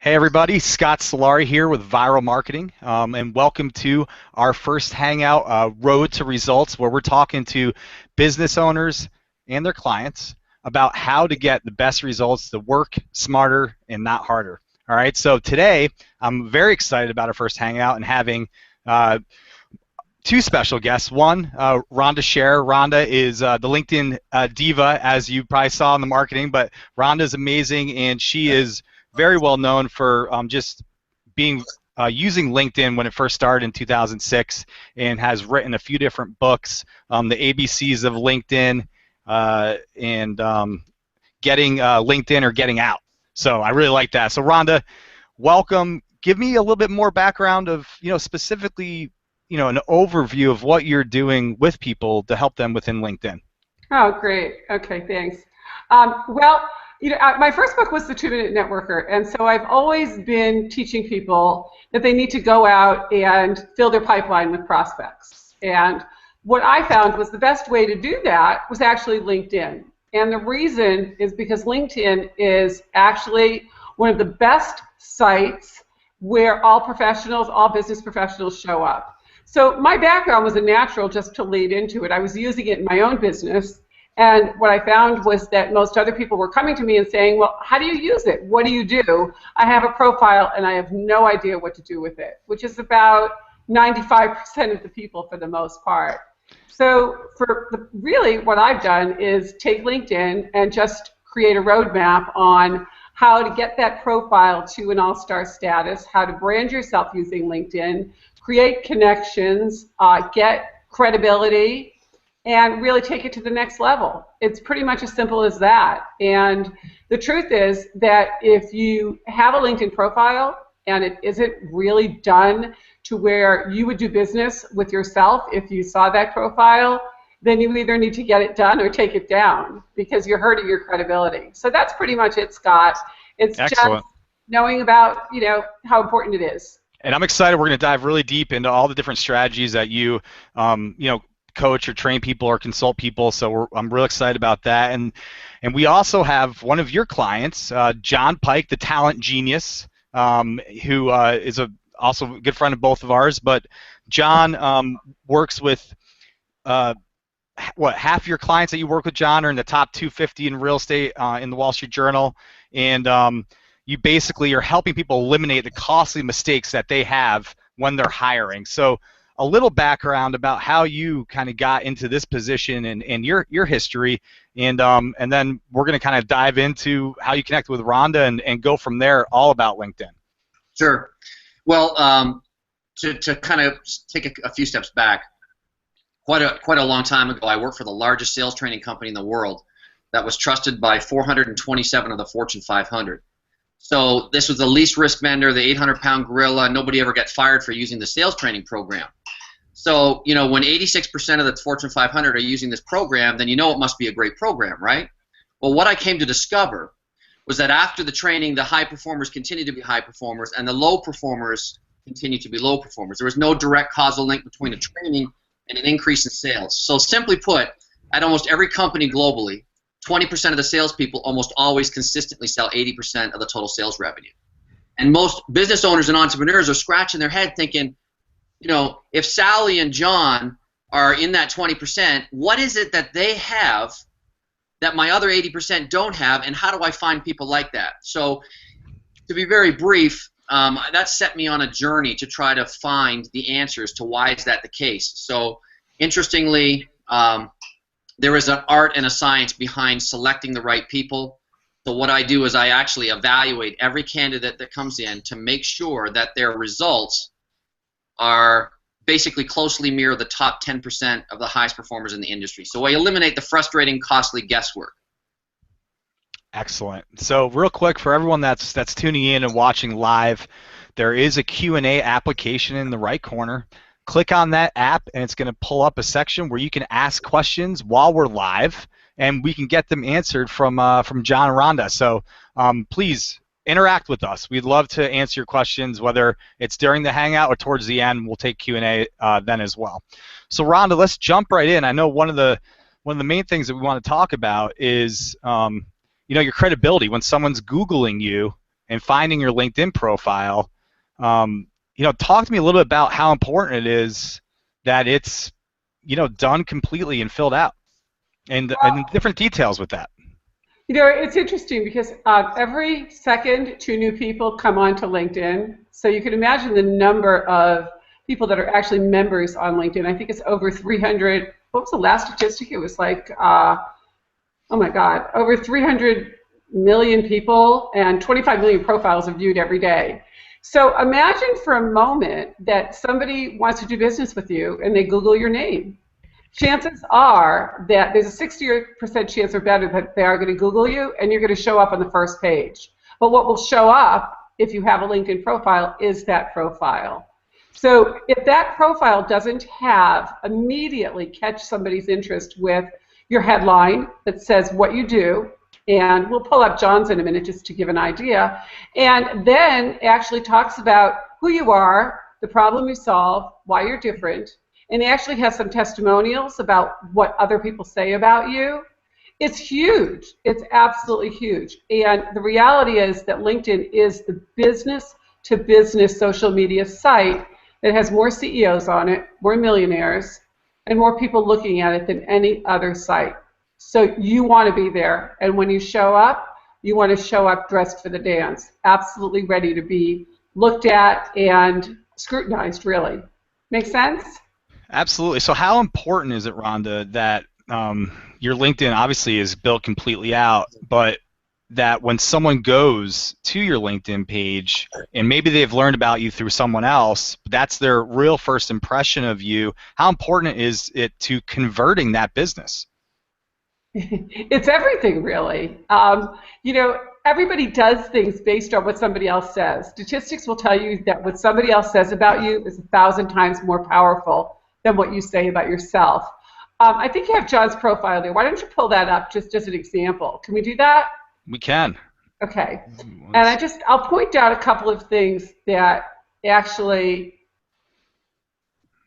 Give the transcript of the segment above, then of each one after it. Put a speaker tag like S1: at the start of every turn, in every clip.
S1: Hey everybody, Scott Solari here with Viral Marketing, and welcome to our first Hangout, Road to Results, where we're talking to business owners and their clients about how to get the best results to work smarter and not harder. All right, so today I'm very excited about our first Hangout and having two special guests. One, Rhonda Sher. Rhonda is the LinkedIn diva, as you probably saw in the marketing, but Rhonda is amazing, and she is very well known for just being using LinkedIn when it first started in 2006, and has written a few different books, the ABCs of LinkedIn, and getting LinkedIn or getting out. So I really like that. So Rhonda, welcome. Give me a little bit more background of, specifically, an overview of what you're doing with people to help them within LinkedIn.
S2: Oh, great. Okay, thanks. Well, my first book was The 2-Minute Networker, and so I've always been teaching people that they need to go out and fill their pipeline with prospects. And what I found was the best way to do that was actually LinkedIn. And the reason is because LinkedIn is actually one of the best sites where all business professionals show up. So my background was a natural just to lead into it. I was using it in my own business, and what I found was that most other people were coming to me and saying, well, how do you use it? What do you do? I have a profile and I have no idea what to do with it, which is about 95% of the people for the most part. So really what I've done is take LinkedIn and just create a roadmap on how to get that profile to an all-star status, how to brand yourself using LinkedIn, create connections, get credibility, and really take it to the next level. It's pretty much as simple as that. And the truth is that if you have a LinkedIn profile and it isn't really done to where you would do business with yourself if you saw that profile, then you either need to get it done or take it down because you're hurting your credibility. So that's pretty much it, Scott. It's
S1: Excellent.
S2: just knowing about, how important it is.
S1: And I'm excited. We're going to dive really deep into all the different strategies that you, coach or train people or consult people. So I'm real excited about that. And we also have one of your clients, John Pyke, the talent genius, who is also a good friend of both of ours. But John works with half your clients that you work with, John, are in the top 250 in real estate in the Wall Street Journal, and you basically are helping people eliminate the costly mistakes that they have when they're hiring. So a little background about how you kind of got into this position and your history, and then we're going to kind of dive into how you connect with Rhonda and go from there, all about LinkedIn.
S3: Sure. Well, to kind of take a few steps back, quite a long time ago, I worked for the largest sales training company in the world that was trusted by 427 of the Fortune 500. So this was the least risk vendor, the 800-pound gorilla. Nobody ever got fired for using the sales training program. So, when 86% of the Fortune 500 are using this program, then it must be a great program, right? Well, what I came to discover was that after the training, the high performers continued to be high performers and the low performers continued to be low performers. There was no direct causal link between the training and an increase in sales. So simply put, at almost every company globally, 20% of the salespeople almost always consistently sell 80% of the total sales revenue. And most business owners and entrepreneurs are scratching their head thinking, if Sally and John are in that 20%, what is it that they have that my other 80% don't have, and how do I find people like that? So to be very brief, that set me on a journey to try to find the answers to why is that the case. So interestingly, there is an art and a science behind selecting the right people. So what I do is I actually evaluate every candidate that comes in to make sure that their results are basically closely mirror the top 10% of the highest performers in the industry. So I eliminate the frustrating, costly guesswork.
S1: Excellent. So real quick, for everyone that's tuning in and watching live, there is a Q&A application in the right corner. Click on that app, and it's going to pull up a section where you can ask questions while we're live, and we can get them answered from John and Rhonda. So please interact with us. We'd love to answer your questions, whether it's during the Hangout or towards the end. We'll take Q&A then as well. So Rhonda, let's jump right in. I know one of the main things that we want to talk about is your credibility when someone's Googling you and finding your LinkedIn profile, talk to me a little bit about how important it is that it's, done completely and filled out, and different details with that.
S2: It's interesting because every second, 2 new people come onto LinkedIn. So you can imagine the number of people that are actually members on LinkedIn. I think it's over 300. What was the last statistic? It was like, oh my God, over 300 million people and 25 million profiles are viewed every day. So imagine for a moment that somebody wants to do business with you and they Google your name. Chances are that there's a 60% chance or better that they are going to Google you and you're going to show up on the first page. But what will show up if you have a LinkedIn profile is that profile. So if that profile doesn't immediately catch somebody's interest with your headline that says what you do, and we'll pull up John's in a minute just to give an idea, and then actually talks about who you are, the problem you solve, why you're different, and it actually has some testimonials about what other people say about you, it's huge. It's absolutely huge. And the reality is that LinkedIn is the business-to-business social media site that has more CEOs on it, more millionaires, and more people looking at it than any other site. So you want to be there. And when you show up, you want to show up dressed for the dance, absolutely ready to be looked at and scrutinized, really. Make sense?
S1: Absolutely. So how important is it, Rhonda, that your LinkedIn obviously is built completely out, but that when someone goes to your LinkedIn page and maybe they've learned about you through someone else, that's their real first impression of you, how important is it to converting that business?
S2: It's everything, really. Everybody does things based on what somebody else says. Statistics will tell you that what somebody else says about you is 1,000 times more powerful than what you say about yourself. I think you have John's profile there. Why don't you pull that up just as an example? Can we do that?
S1: We can.
S2: Okay. And I'll point out a couple of things that actually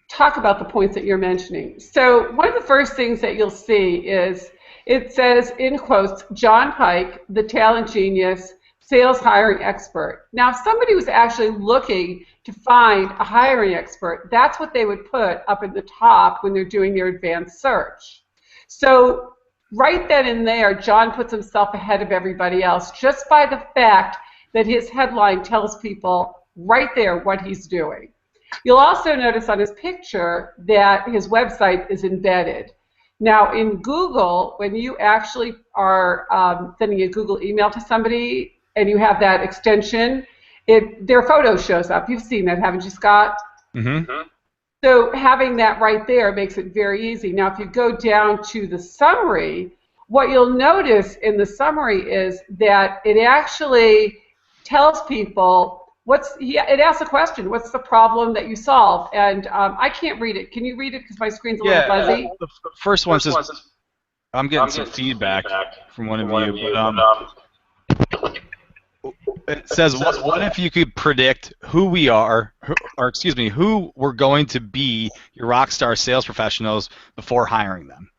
S2: talk about the points that you're mentioning. So one of the first things that you'll see is it says, in quotes, John Pyke, the talent genius, sales hiring expert. Now, if somebody was actually looking to find a hiring expert, that's what they would put up at the top when they're doing their advanced search. So right then and there, John puts himself ahead of everybody else just by the fact that his headline tells people right there what he's doing. You'll also notice on his picture that his website is embedded. Now, in Google, when you actually are sending a Google email to somebody and you have that extension, their photo shows up. You've seen that, haven't you, Scott?
S1: Mm-hmm.
S2: So having that right there makes it very easy. Now, if you go down to the summary, what you'll notice in the summary is that it actually tells people it asks a question, what's the problem that you solve? And I can't read it. Can you read it because my screen's a little fuzzy?
S1: The first one says, I'm getting some feedback from one of you, but it says, what if you could predict who we're going to be your rock star sales professionals before hiring them?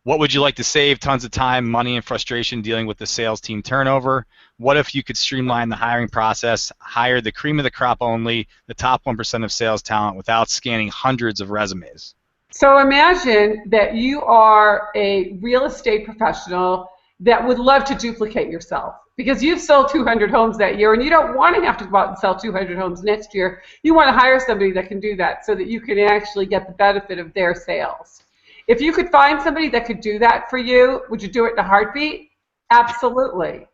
S1: What would you like to save? Tons of time, money, and frustration dealing with the sales team turnover. What if you could streamline the hiring process, hire the cream of the crop only, the top 1% of sales talent without scanning hundreds of resumes?
S2: So imagine that you are a real estate professional that would love to duplicate yourself because you've sold 200 homes that year and you don't want to have to go out and sell 200 homes next year. You want to hire somebody that can do that so that you can actually get the benefit of their sales. If you could find somebody that could do that for you, would you do it in a heartbeat? Absolutely.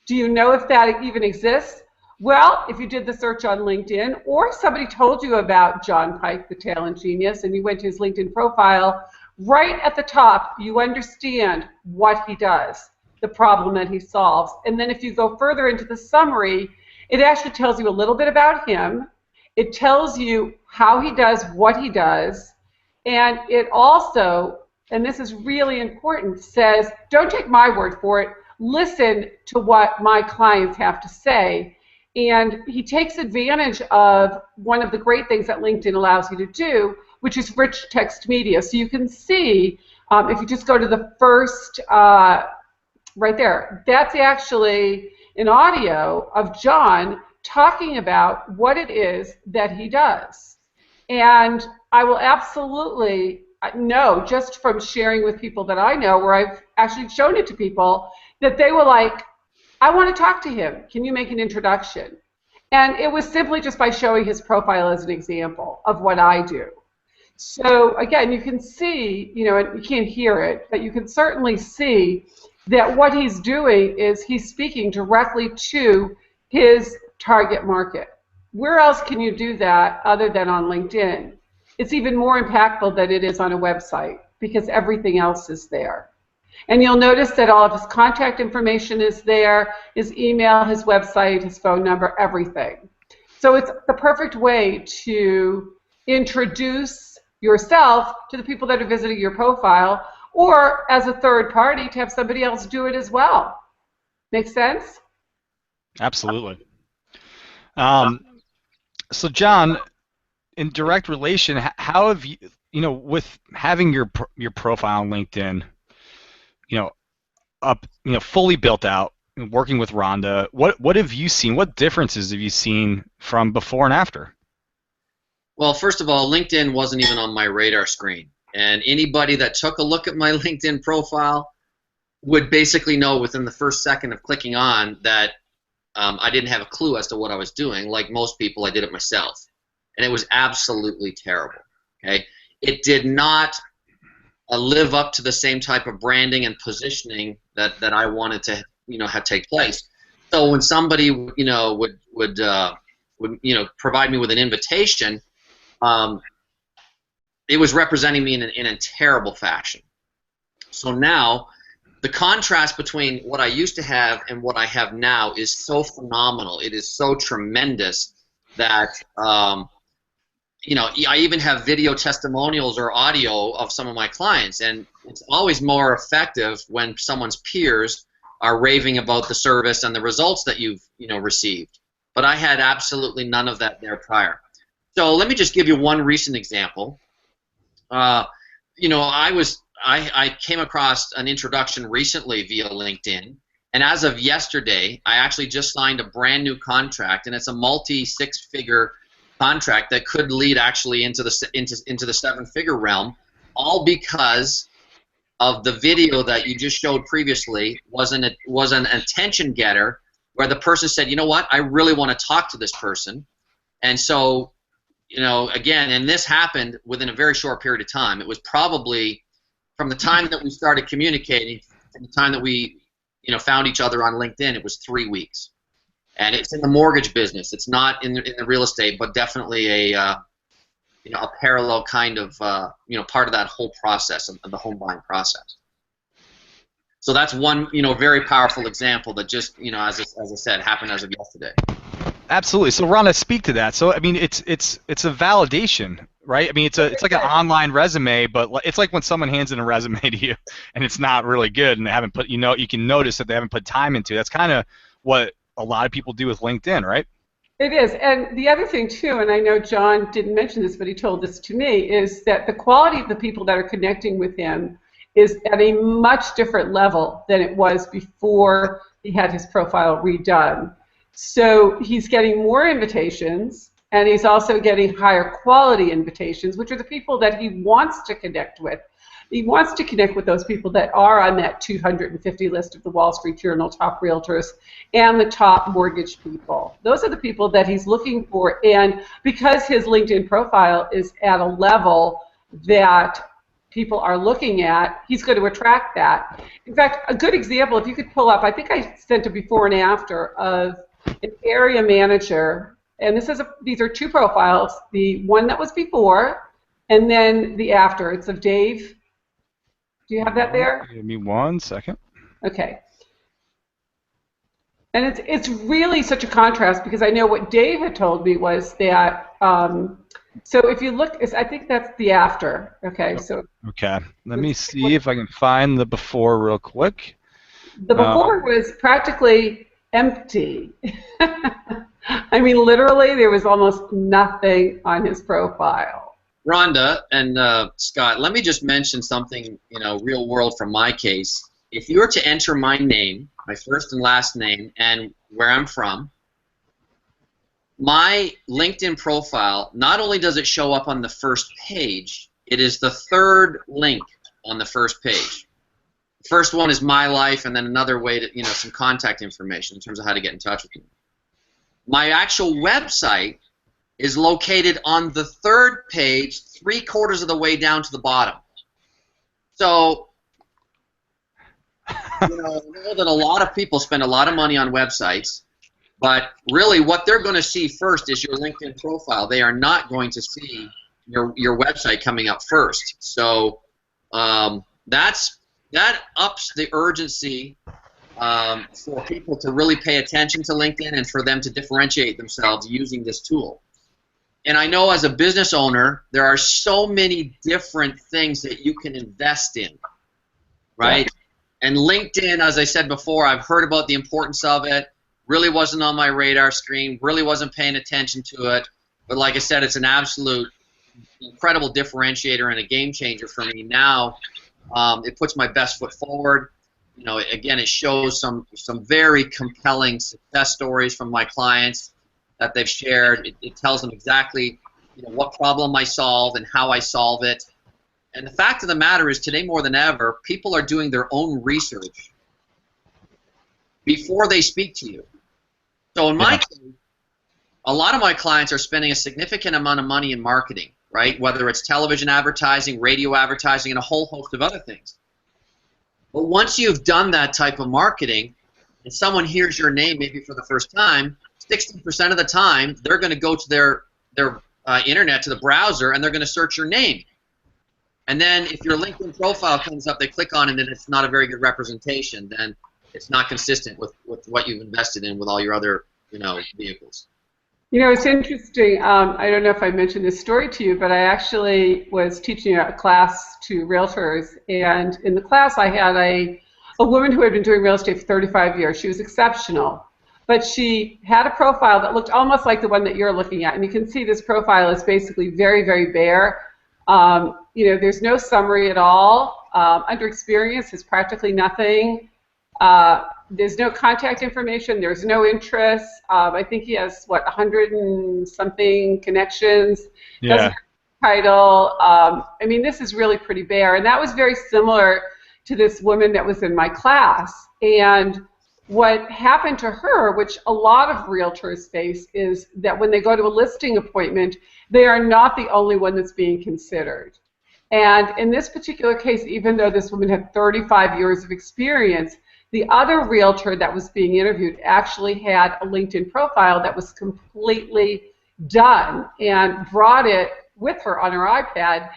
S2: Do you know if that even exists? Well, if you did the search on LinkedIn or somebody told you about John Pyke, the talent genius, and you went to his LinkedIn profile, right at the top you understand what he does, the problem that he solves. And then if you go further into the summary, it actually tells you a little bit about him. It tells you how he does what he does. And it also, and this is really important, says, don't take my word for it, listen to what my clients have to say. And he takes advantage of one of the great things that LinkedIn allows you to do, which is rich text media. So you can see, if you just go to the first, right there, that's actually, an audio of John talking about what it is that he does. And I will absolutely know, just from sharing with people that I know, where I've actually shown it to people, that they were like, I want to talk to him. Can you make an introduction? And it was simply just by showing his profile as an example of what I do. So again, you can see, you know, and you can't hear it, but you can certainly see that what he's doing is he's speaking directly to his target market. Where else can you do that other than on LinkedIn? It's even more impactful than it is on a website because everything else is there. And you'll notice that all of his contact information is there, his email, his website, his phone number, everything. So it's the perfect way to introduce yourself to the people that are visiting your profile, or as a third party to have somebody else do it as well. Make sense?
S1: Absolutely. So John, in direct relation, how have you, you know, with having your profile on LinkedIn, you know, fully built out, working with Rhonda, what have you seen? What differences have you seen from before and after?
S3: Well, first of all, LinkedIn wasn't even on my radar screen. And anybody that took a look at my LinkedIn profile would basically know within the first second of clicking on that I didn't have a clue as to what I was doing. Like most people, I did it myself. And it was absolutely terrible. Okay? It did not live up to the same type of branding and positioning that I wanted to, you know, have take place. So when somebody, you know, would you know, provide me with an invitation, it was representing me in a terrible fashion. So now, the contrast between what I used to have and what I have now is so phenomenal. It is so tremendous that, you know, I even have video testimonials or audio of some of my clients, and it's always more effective when someone's peers are raving about the service and the results that you've, you know, received. But I had absolutely none of that there prior. So let me just give you one recent example. You know, I came across an introduction recently via LinkedIn, and as of yesterday, I actually just signed a brand new contract, and it's a multi-six-figure contract that could lead actually into the seven-figure realm, all because of the video that you just showed previously was an attention getter, where the person said, you know what, I really want to talk to this person, and so, you know, again, and this happened within a very short period of time. It was probably from the time that we started communicating, from the time that we, you know, found each other on LinkedIn, it was 3 weeks. And it's in the mortgage business. It's not in the real estate, but definitely a you know, a parallel kind of you know, part of that whole process of the home buying process. So that's one, you know, very powerful example that just, you know, as I said, happened as of yesterday.
S1: Absolutely. So Rhonda, speak to that. So I mean, it's a validation, right? I mean, it's like an online resume, but it's like when someone hands in a resume to you and it's not really good and they haven't put, you know, you can notice that they haven't put time into it. That's kind of what a lot of people do with LinkedIn, right?
S2: It is. And the other thing too, and I know John didn't mention this, but he told this to me, is that the quality of the people that are connecting with him is at a much different level than it was before he had his profile redone. So he's getting more invitations, and he's also getting higher quality invitations, which are the people that he wants to connect with. He wants to connect with those people that are on that 250 list of the Wall Street Journal top realtors and the top mortgage people. Those are the people that he's looking for, and because his LinkedIn profile is at a level that people are looking at, he's going to attract that. In fact, a good example, if you could pull up, I think I sent a before and after of an area manager, and these are two profiles, the one that was before and then the after. It's of Dave. Do you have that there?
S1: Give me 1 second.
S2: Okay. And it's really such a contrast, because I know what Dave had told me was that, so if you look, I think that's the after. Okay, so.
S1: Okay, let me see if I can find the before real quick.
S2: The before was practically empty. I mean, literally, there was almost nothing on his profile.
S3: Rhonda and Scott, let me just mention something, you know, real world from my case. if you were to enter my name, my first and last name, and where I'm from, my LinkedIn profile, not only does it show up on the first page, it is the third link on the first page. The first one is my life, and then another way to, some contact information in terms of how to get in touch with me. My actual website is located on the third page, 3/4 of the way down to the bottom. So, I know that a lot of people spend a lot of money on websites, but really what they're going to see first is your LinkedIn profile. They are not going to see your website coming up first. So that ups the urgency for people to really pay attention to LinkedIn and for them to differentiate themselves using this tool. And I know as a business owner, there are so many different things that you can invest in, right? Yeah. And LinkedIn, as I said before, I've heard about the importance of it, really wasn't on my radar screen, really wasn't paying attention to it. But like I said, it's an absolute incredible differentiator and a game changer for me now. It puts my best foot forward. Again, it shows some very compelling success stories from my clients that they've shared. It tells them exactly what problem I solve and how I solve it. And the fact of the matter is, today more than ever, people are doing their own research before they speak to you. So in my case, a lot of my clients are spending a significant amount of money in marketing, right? Whether it's television advertising, radio advertising, and a whole host of other things. But once you've done that type of marketing and someone hears your name maybe for the first time, 60% of the time they're going to go to their internet, to the browser, and they're going to search your name. And then if your LinkedIn profile comes up, they click on it, and it's not a very good representation. Then it's not consistent with what you've invested in with all your other vehicles.
S2: It's interesting. I don't know if I mentioned this story to you, but I actually was teaching a class to realtors, and in the class I had a woman who had been doing real estate for 35 years. She was exceptional, but she had a profile that looked almost like the one that you're looking at, and you can see this profile is basically very, very bare. There's no summary at all. Under experience is practically nothing. There's no contact information. There's no interest. I think he has, 100 and something connections.
S1: Yeah.
S2: Doesn't have a title. This is really pretty bare. And that was very similar to this woman that was in my class. And what happened to her, which a lot of realtors face, is that when they go to a listing appointment, they are not the only one that's being considered. And in this particular case, even though this woman had 35 years of experience, the other realtor that was being interviewed actually had a LinkedIn profile that was completely done and brought it with her on her iPad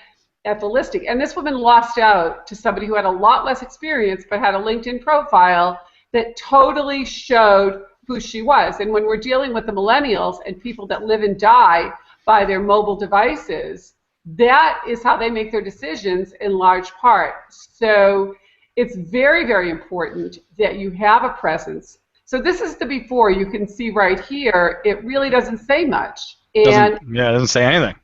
S2: at the listing. And this woman lost out to somebody who had a lot less experience but had a LinkedIn profile that totally showed who she was. And when we're dealing with the millennials and people that live and die by their mobile devices, that is how they make their decisions in large part. So it's very, very important that you have a presence. So this is the before. You can see right here, it really doesn't say much.
S1: It doesn't say anything.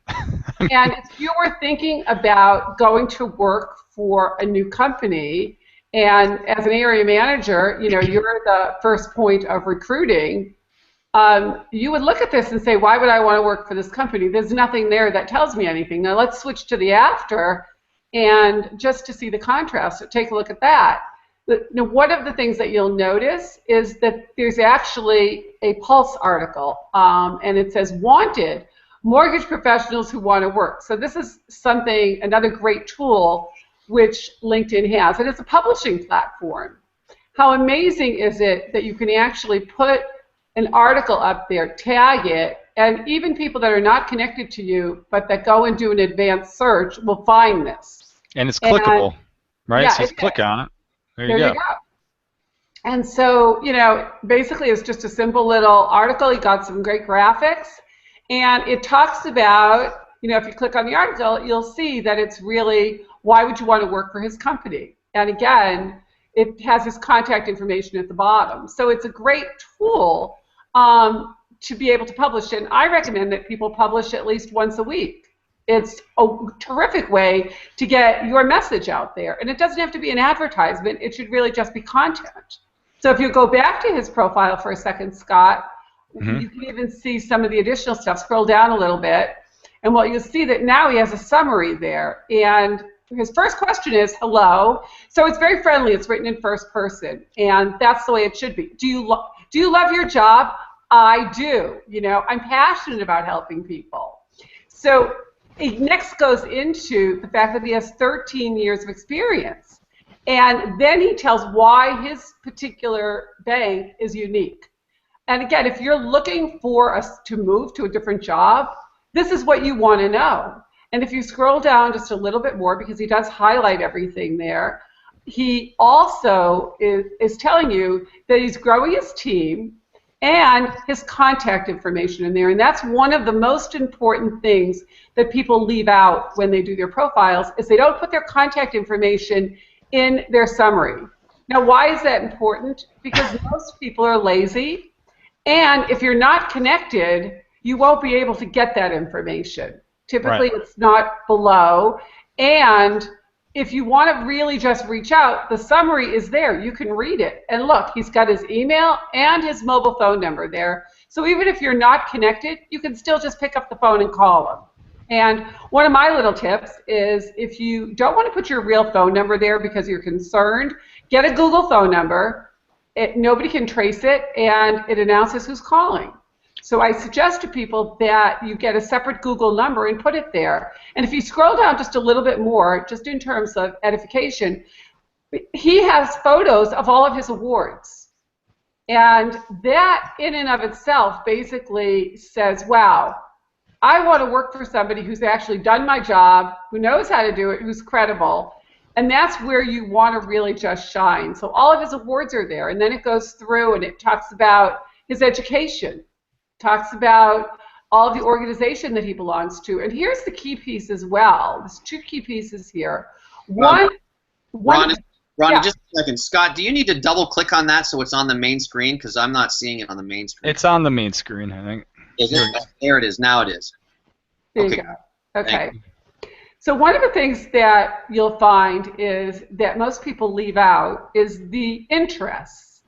S2: And if you were thinking about going to work for a new company, and as an area manager, you're the first point of recruiting, you would look at this and say, why would I want to work for this company? There's nothing there that tells me anything. Now let's switch to the after, and just to see the contrast, so take a look at that. Now, one of the things that you'll notice is that there's actually a Pulse article, and it says, wanted, mortgage professionals who want to work. So this is something, another great tool which LinkedIn has, and it's a publishing platform. How amazing is it that you can actually put an article up there, tag it, and even people that are not connected to you but that go and do an advanced search will find this.
S1: And it's clickable, right?
S2: Yeah,
S1: so you click on it. There you go.
S2: And so, basically it's just a simple little article. You got some great graphics, and it talks about, if you click on the article, you'll see that it's really, why would you want to work for his company? And again, it has his contact information at the bottom. So it's a great tool to be able to publish. And I recommend that people publish at least once a week. It's a terrific way to get your message out there. And it doesn't have to be an advertisement. It should really just be content. So if you go back to his profile for a second, Scott, you can even see some of the additional stuff. Scroll down a little bit. And what you'll see that now he has a summary there. And his first question is, hello. So it's very friendly. It's written in first person. And that's the way it should be. Do you love your job? I do. You know, I'm passionate about helping people. So it next goes into the fact that he has 13 years of experience. And then he tells why his particular bank is unique. And again, if you're looking for us to move to a different job, this is what you want to know. And if you scroll down just a little bit more, because he does highlight everything there, he also is telling you that he's growing his team and his contact information in there. And that's one of the most important things that people leave out when they do their profiles, is they don't put their contact information in their summary. Now, why is that important? Because most people are lazy, and if you're not connected, you won't be able to get that information. Typically, it's not below. And if you want to really just reach out, the summary is there. You can read it. And look, he's got his email and his mobile phone number there. So even if you're not connected, you can still just pick up the phone and call him. And one of my little tips is, if you don't want to put your real phone number there because you're concerned, get a Google phone number. Nobody can trace it, and it announces who's calling. So I suggest to people that you get a separate Google number and put it there. And if you scroll down just a little bit more, just in terms of edification, he has photos of all of his awards. And that in and of itself basically says, wow, I want to work for somebody who's actually done my job, who knows how to do it, who's credible. And that's where you want to really just shine. So all of his awards are there. And then it goes through and it talks about his education. Talks about all of the organization that he belongs to. And here's the key piece as well. There's two key pieces here. Ron,
S3: yeah. Just a second. Scott, do you need to double click on that so it's on the main screen? Because I'm not seeing it on the main screen.
S1: It's on the main screen, I think.
S3: Is it? There it is. Now it is.
S2: There you go. Okay. So one of the things that you'll find is that most people leave out is the interests.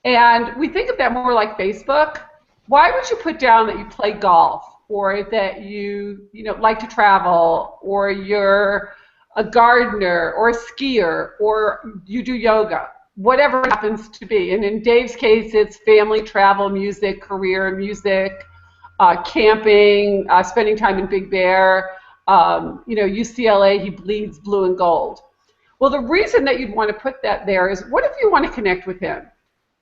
S2: And we think of that more like Facebook. Why would you put down that you play golf, or that you like to travel, or you're a gardener or a skier, or you do yoga, whatever it happens to be? And in Dave's case, it's family, travel, music, career, music, camping, spending time in Big Bear, UCLA, he bleeds blue and gold. Well, the reason that you'd want to put that there is, what if you want to connect with him?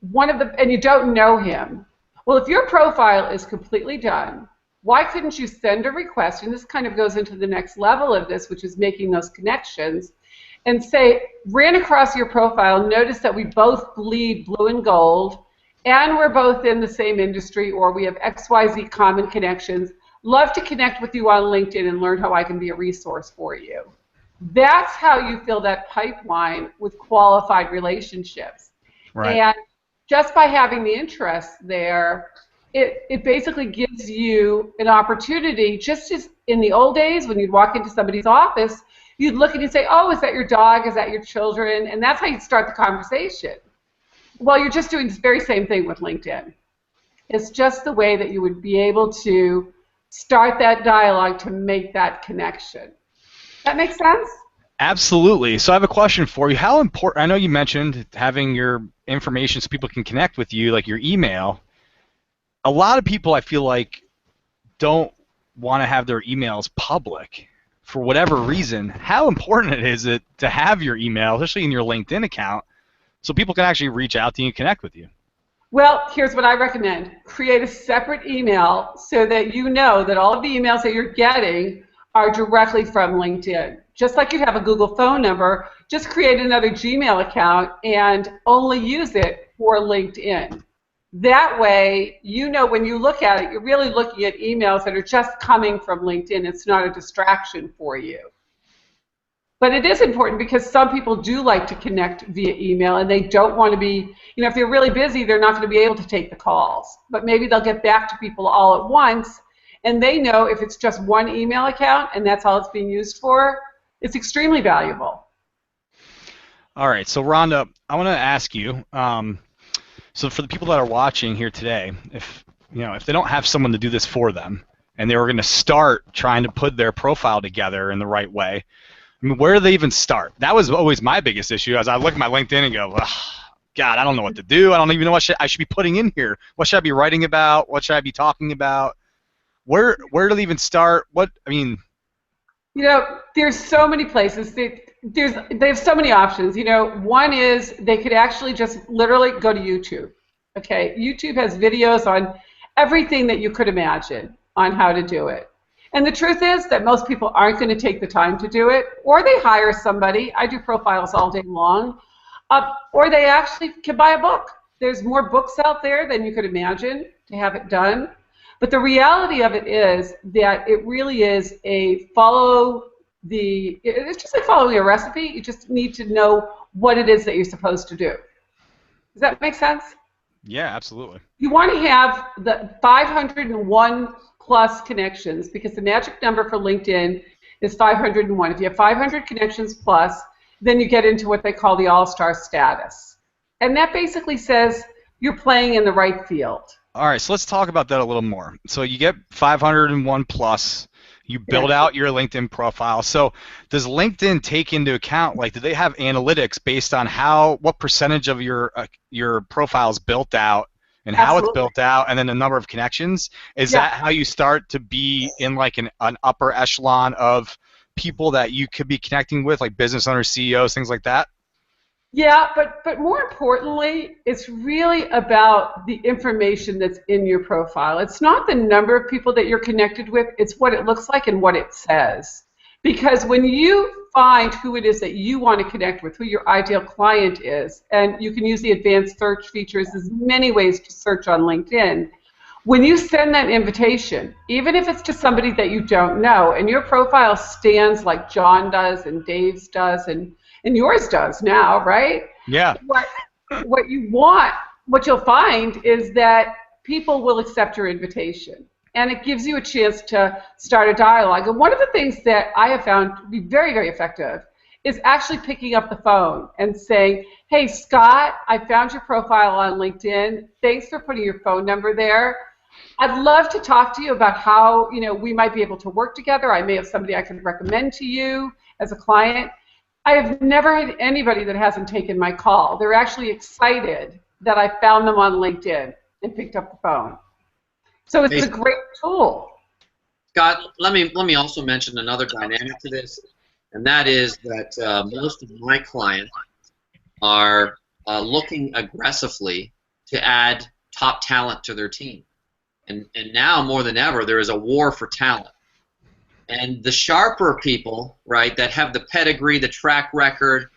S2: And you don't know him. Well, if your profile is completely done, why couldn't you send a request, and this kind of goes into the next level of this, which is making those connections, and say, ran across your profile, notice that we both bleed blue and gold, and we're both in the same industry, or we have XYZ common connections. Love to connect with you on LinkedIn and learn how I can be a resource for you. That's how you fill that pipeline with qualified relationships.
S1: Right.
S2: And just by having the interest there, it basically gives you an opportunity, just as in the old days when you'd walk into somebody's office, you'd look and you'd say, oh, is that your dog? Is that your children? And that's how you'd start the conversation. Well, you're just doing this very same thing with LinkedIn. It's just the way that you would be able to start that dialogue to make that connection. That makes sense?
S1: Absolutely. So I have a question for you. How important, I know you mentioned having your information so people can connect with you, like your email. A lot of people, I feel like, don't want to have their emails public for whatever reason. How important is it to have your email, especially in your LinkedIn account, so people can actually reach out to you and connect with you?
S2: Well, here's what I recommend. Create a separate email so that you know that all of the emails that you're getting are directly from LinkedIn. Just like you have a Google phone number, just create another Gmail account and only use it for LinkedIn. That way, you know when you look at it, you're really looking at emails that are just coming from LinkedIn. It's not a distraction for you. But it is important because some people do like to connect via email, and they don't want to be, if they're really busy, they're not going to be able to take the calls. But maybe they'll get back to people all at once, and they know if it's just one email account and that's all it's being used for, it's extremely valuable.
S1: All right, so Rhonda, I want to ask you. So for the people that are watching here today, if if they don't have someone to do this for them, and they were going to start trying to put their profile together in the right way, I mean, where do they even start? That was always my biggest issue. As I look at my LinkedIn and go, God, I don't know what to do. I don't even know what I should be putting in here. What should I be writing about? What should I be talking about? Where do they even start?
S2: There's so many places. They have so many options. One is they could actually just literally go to YouTube. Okay, YouTube has videos on everything that you could imagine on how to do it. And the truth is that most people aren't going to take the time to do it, or they hire somebody. I do profiles all day long, or they actually can buy a book. There's more books out there than you could imagine to have it done. But the reality of it is that it really is it's just like following a recipe. You just need to know what it is that you're supposed to do. Does that make sense?
S1: Yeah, absolutely.
S2: You want to have the 501 plus connections, because the magic number for LinkedIn is 501. If you have 500 connections plus, then you get into what they call the all-star status. And that basically says you're playing in the right field.
S1: All right, so let's talk about that a little more. So you get 501 plus, you build out your LinkedIn profile. So does LinkedIn take into account, do they have analytics based on what percentage of your profile is built out and how it's built out, and then the number of connections? Is that how you start to be in an upper echelon of people that you could be connecting with, like business owners, CEOs, things like that?
S2: Yeah, but more importantly, it's really about the information that's in your profile. It's not the number of people that you're connected with, it's what it looks like and what it says. Because when you find who it is that you want to connect with, who your ideal client is, and you can use the advanced search features, there's many ways to search on LinkedIn. When you send that invitation, even if it's to somebody that you don't know, and your profile stands like John does and Dave's does and yours does now, right?
S1: Yeah.
S2: What you'll find is that people will accept your invitation, and it gives you a chance to start a dialogue. And one of the things that I have found to be very, very effective is actually picking up the phone and saying, hey, Scott, I found your profile on LinkedIn. Thanks for putting your phone number there. I'd love to talk to you about how we might be able to work together. I may have somebody I can recommend to you as a client. I have never had anybody that hasn't taken my call. They're actually excited that I found them on LinkedIn and picked up the phone. So it's a great tool.
S3: Scott, let me also mention another dynamic to this, and that is that most of my clients are looking aggressively to add top talent to their team. And now more than ever, there is a war for talent. And the sharper people, right, that have the pedigree, the track record,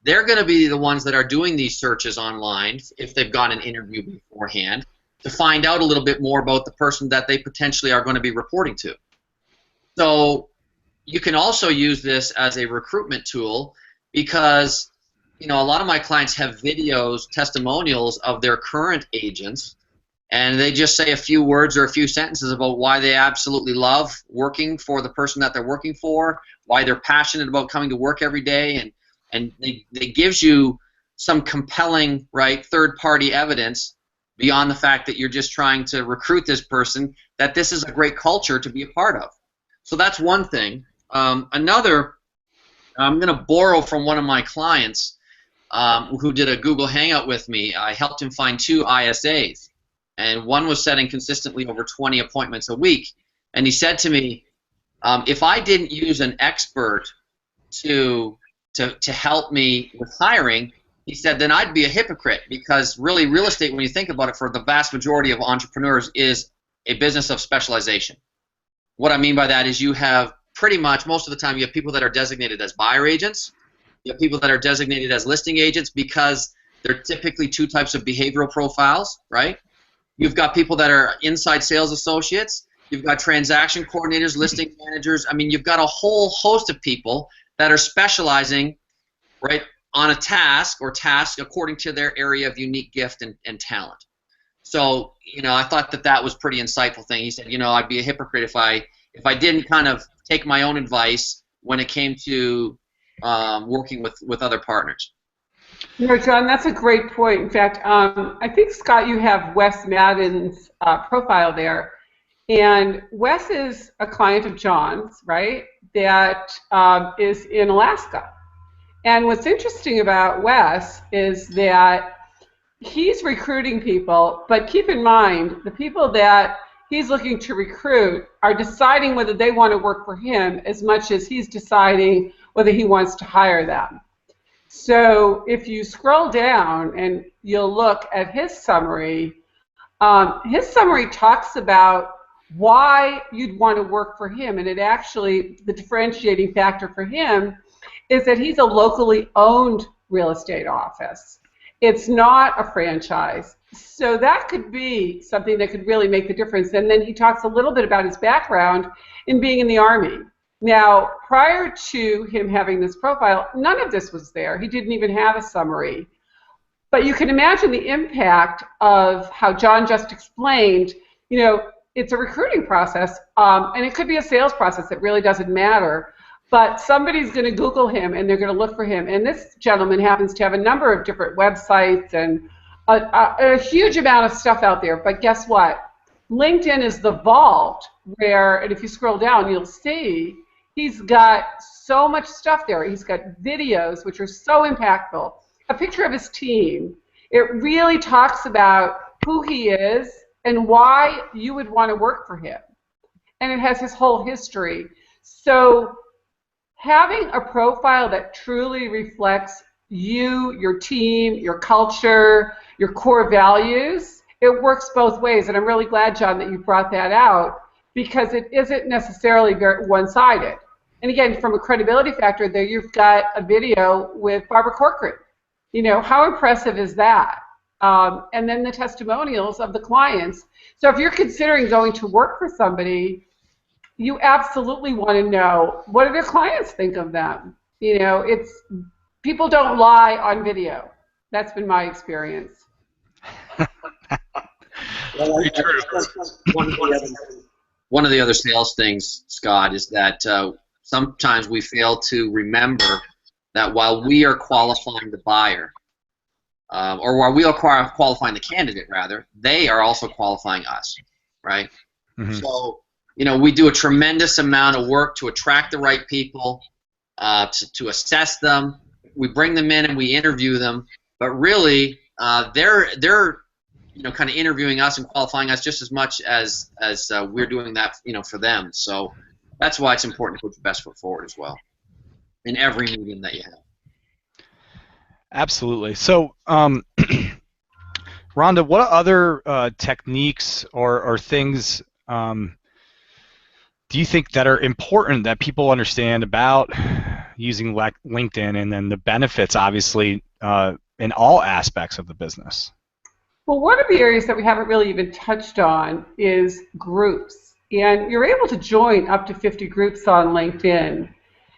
S3: they're going to be the ones that are doing these searches online, if they've got an interview beforehand, to find out a little bit more about the person that they potentially are going to be reporting to. So you can also use this as a recruitment tool, because a lot of my clients have videos, testimonials of their current agents, and they just say a few words or a few sentences about why they absolutely love working for the person that they're working for, why they're passionate about coming to work every day, and it gives you some compelling, right, third-party evidence beyond the fact that you're just trying to recruit this person, that this is a great culture to be a part of. So that's one thing. Another, I'm going to borrow from one of my clients who did a Google Hangout with me. I helped him find 2 ISAs. And one was setting consistently over 20 appointments a week. And he said to me, if I didn't use an expert to help me with hiring, he said, then I'd be a hypocrite, because really real estate, when you think about it, for the vast majority of entrepreneurs, is a business of specialization. What I mean by that is you have pretty much, most of the time, you have people that are designated as buyer agents. You have people that are designated as listing agents, because they're typically 2 types of behavioral profiles, right? You've got people that are inside sales associates. You've got transaction coordinators, listing managers. I mean, you've got a whole host of people that are specializing, right, on a task or tasks according to their area of unique gift and talent. So, I thought that was pretty insightful thing. He said, I'd be a hypocrite if I didn't kind of take my own advice when it came to working with other partners.
S2: John, that's a great point. In fact, I think, Scott, you have Wes Madden's profile there. And Wes is a client of John's, right, that is in Alaska. And what's interesting about Wes is that he's recruiting people, but keep in mind, the people that he's looking to recruit are deciding whether they want to work for him as much as he's deciding whether he wants to hire them. So if you scroll down and you'll look at his summary talks about why you'd want to work for him, and it actually, the differentiating factor for him is that he's a locally owned real estate office. It's not a franchise. So that could be something that could really make the difference. And then he talks a little bit about his background in being in the Army. Now, prior to him having this profile, none of this was there. He didn't even have a summary. But you can imagine the impact of how John just explained. It's a recruiting process, and it could be a sales process. It really doesn't matter. But somebody's going to Google him, and they're going to look for him. And this gentleman happens to have a number of different websites and a huge amount of stuff out there. But guess what? LinkedIn is the vault where, and if you scroll down, you'll see he's got so much stuff there. He's got videos, which are so impactful, a picture of his team. It really talks about who he is and why you would want to work for him. And it has his whole history. So having a profile that truly reflects you, your team, your culture, your core values, it works both ways. And I'm really glad, John, that you brought that out, because it isn't necessarily very one-sided. And again, from a credibility factor, there you've got a video with Barbara Corcoran. How impressive is that? And then the testimonials of the clients. So if you're considering going to work for somebody, you absolutely want to know, what do their clients think of them? People don't lie on video. That's been my experience.
S3: Very true. One of the other sales things, Scott, is that sometimes we fail to remember that while we are qualifying the buyer, or while we are qualifying the candidate, rather, they are also qualifying us, right? Mm-hmm. So, we do a tremendous amount of work to attract the right people, to assess them. We bring them in and we interview them, but really, they're kind of interviewing us and qualifying us just as much as we're doing that, for them. So that's why it's important to put your best foot forward as well in every meeting that you have.
S1: Absolutely. So, Rhonda, what other techniques or things do you think that are important that people understand about using LinkedIn, and then the benefits, obviously, in all aspects of the business?
S2: Well, one of the areas that we haven't really even touched on is groups. And you're able to join up to 50 groups on LinkedIn.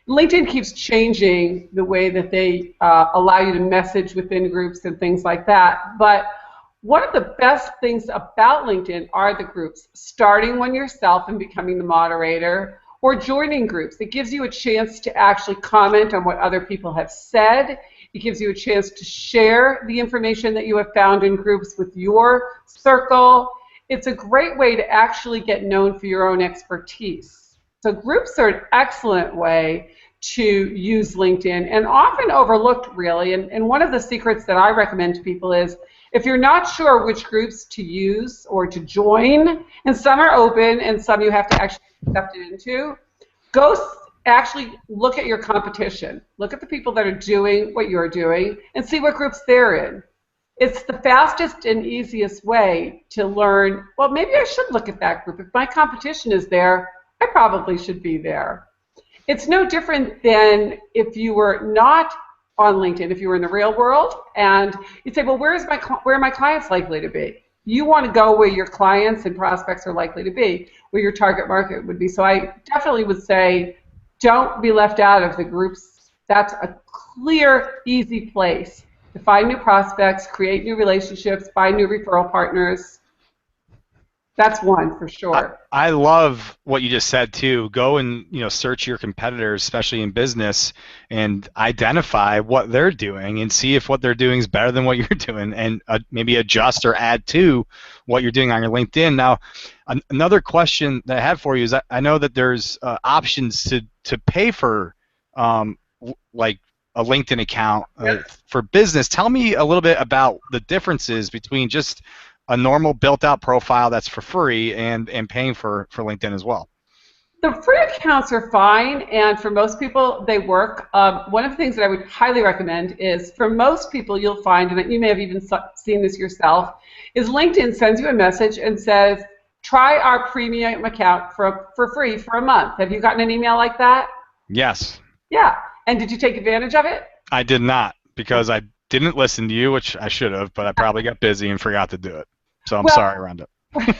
S2: LinkedIn keeps changing the way that they allow you to message within groups and things like that. But one of the best things about LinkedIn are the groups, starting one yourself and becoming the moderator, or joining groups. It gives you a chance to actually comment on what other people have said. It gives you a chance to share the information that you have found in groups with your circle. It's a great way to actually get known for your own expertise. So groups are an excellent way to use LinkedIn, and often overlooked, really. And one of the secrets that I recommend to people is, if you're not sure which groups to use or to join, and some are open and some you have to actually accept it into, go actually look at your competition. Look at the people that are doing what you're doing and see what groups they're in. It's the fastest and easiest way to learn, well, maybe I should look at that group. If my competition is there, I probably should be there. It's no different than if you were not on LinkedIn, if you were in the real world, and you'd say, well, where are my clients likely to be? You want to go where your clients and prospects are likely to be, where your target market would be. So I definitely would say, don't be left out of the groups. That's a clear, easy place to find new prospects, create new relationships, find new referral partners. That's one for sure.
S1: I love what you just said too. Go and search your competitors, especially in business, and identify what they're doing and see if what they're doing is better than what you're doing, and maybe adjust or add to what you're doing on your LinkedIn. Now, another question that I had for you is I know that there's options to pay for like a LinkedIn account for business. Tell me a little bit about the differences between just a normal built-out profile that's for free and paying for LinkedIn as well.
S2: The free accounts are fine, and for most people, they work. One of the things that I would highly recommend is, for most people, you'll find, and you may have even seen this yourself, is LinkedIn sends you a message and says, try our premium account for free for a month. Have you gotten an email like that?
S1: Yes.
S2: Yeah. And did you take advantage of it?
S1: I did not, because I didn't listen to you, which I should have, but I probably got busy and forgot to do it. So I'm sorry, Rhonda.
S2: One of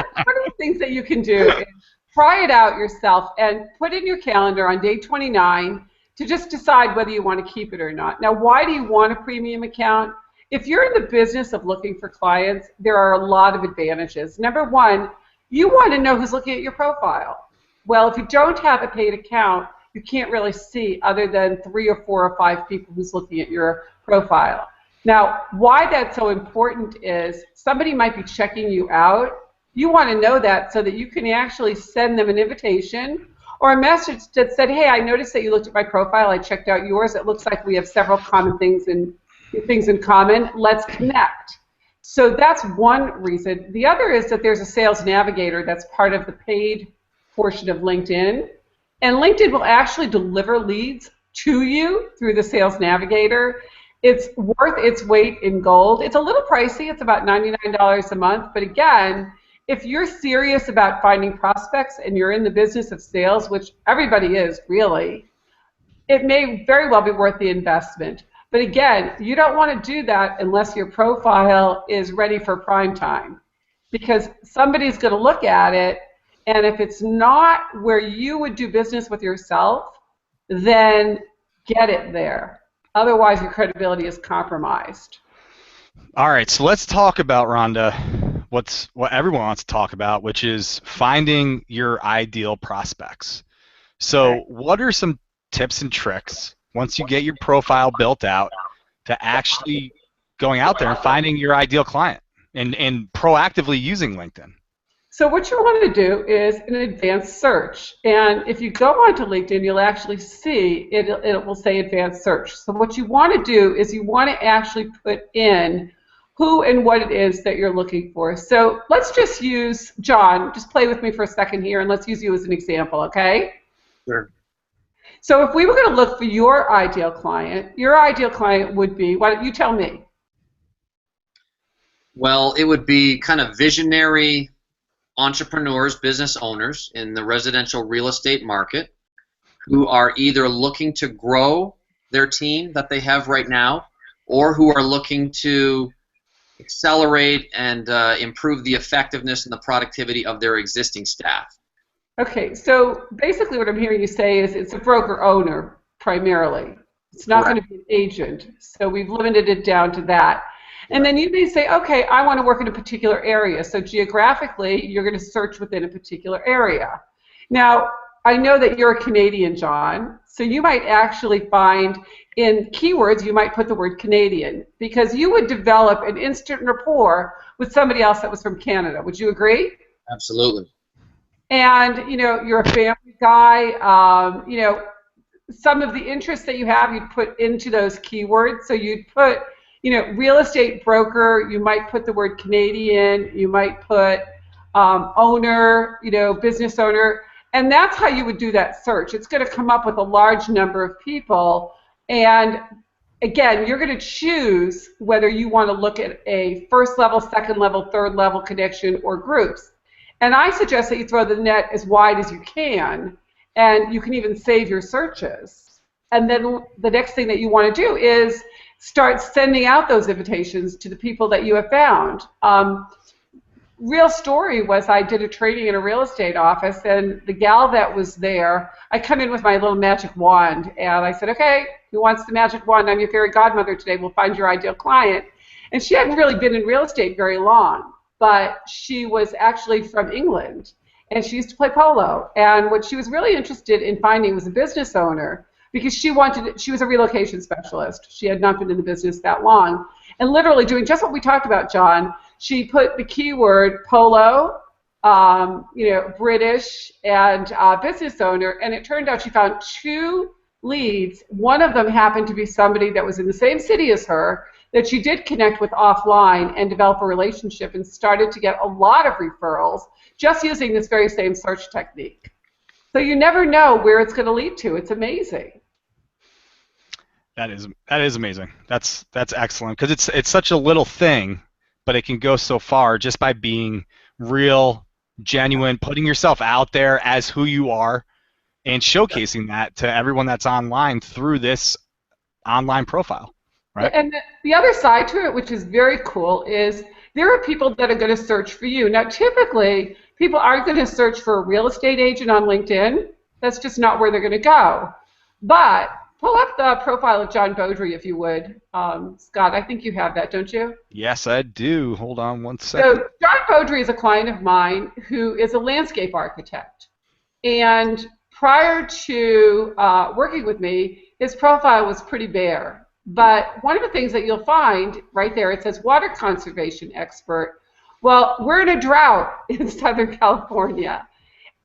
S2: the things that you can do is try it out yourself and put in your calendar on day 29 to just decide whether you want to keep it or not. Now, why do you want a premium account? If you're in the business of looking for clients, there are a lot of advantages. Number one, you want to know who's looking at your profile. Well, if you don't have a paid account, you can't really see other than 3 or 4 or 5 people who's looking at your profile. Now, why that's so important is somebody might be checking you out. You want to know that so that you can actually send them an invitation or a message that said, hey, I noticed that you looked at my profile. I checked out yours. It looks like we have several common things in common. Let's connect. So that's one reason. The other is that there's a sales navigator that's part of the paid portion of LinkedIn. And LinkedIn will actually deliver leads to you through the sales navigator. It's worth its weight in gold. It's a little pricey. It's about $99 a month. But again, if you're serious about finding prospects and you're in the business of sales, which everybody is really, it may very well be worth the investment. But again, you don't want to do that unless your profile is ready for prime time, because somebody's going to look at it, and if it's not where you would do business with yourself, then get it there. Otherwise, your credibility is compromised.
S1: All right, so let's talk about, Rhonda, what everyone wants to talk about, which is finding your ideal prospects. So what are some tips and tricks once you get your profile built out to actually going out there and finding your ideal client and proactively using LinkedIn?
S2: So what you want to do is an advanced search. And if you go onto LinkedIn, you'll actually see it will say advanced search. So what you want to do is you want to actually put in who and what it is that you're looking for. So let's just use John. Just play with me for a second here, and let's use you as an example, okay?
S3: Sure.
S2: So if we were going to look for your ideal client would be, why don't you tell me?
S3: Well, it would be kind of visionary entrepreneurs, business owners in the residential real estate market who are either looking to grow their team that they have right now, or who are looking to accelerate and improve the effectiveness and the productivity of their existing staff.
S2: Okay, so basically what I'm hearing you say is it's a broker owner primarily. It's not going to be an agent, so we've limited it down to that. And then you may say, okay, I want to work in a particular area. So geographically, you're going to search within a particular area. Now, I know that you're a Canadian, John, so you might actually find in keywords, you might put the word Canadian, because you would develop an instant rapport with somebody else that was from Canada. Would you agree?
S3: Absolutely.
S2: And, you're a family guy. Some of the interests that you have, you'd put into those keywords. So you'd put real estate broker, you might put the word Canadian, you might put owner, business owner, and that's how you would do that search. It's going to come up with a large number of people, and again, you're going to choose whether you want to look at a first level, second level, third level connection or groups. And I suggest that you throw the net as wide as you can, and you can even save your searches. And then the next thing that you want to do is start sending out those invitations to the people that you have found. Real story was I did a training in a real estate office, and the gal that was there, I come in with my little magic wand, and I said, okay, who wants the magic wand? I'm your fairy godmother today. We'll find your ideal client. And she hadn't really been in real estate very long, but she was actually from England, and she used to play polo. And what she was really interested in finding was a business owner, because she was a relocation specialist. She had not been in the business that long. And literally doing just what we talked about, John, she put the keyword polo, British, and business owner, and it turned out she found 2 leads. One of them happened to be somebody that was in the same city as her, that she did connect with offline and develop a relationship, and started to get a lot of referrals just using this very same search technique. So you never know where it's going to lead to. It's amazing.
S1: That is amazing. That's excellent, because it's such a little thing, but it can go so far just by being real, genuine, putting yourself out there as who you are, and showcasing that to everyone that's online through this online profile. Right.
S2: And the other side to it, which is very cool, is there are people that are going to search for you. Now, typically, people aren't going to search for a real estate agent on LinkedIn. That's just not where they're going to go. But pull up the profile of John Beaudry, if you would. Scott, I think you have that, don't you?
S1: Yes, I do. Hold on one second.
S2: So John Beaudry is a client of mine who is a landscape architect. And prior to working with me, his profile was pretty bare. But one of the things that you'll find right there, it says water conservation expert. Well, we're in a drought in Southern California.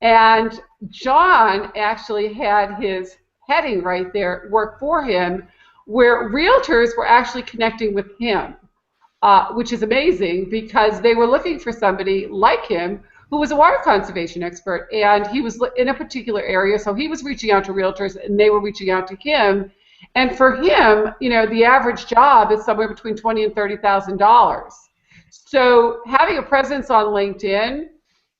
S2: And John actually had his heading right there work for him, where realtors were actually connecting with him, which is amazing, because they were looking for somebody like him who was a water conservation expert. And he was in a particular area, so he was reaching out to realtors, and they were reaching out to him. And for him, the average job is somewhere between $20,000 and $30,000. So having a presence on LinkedIn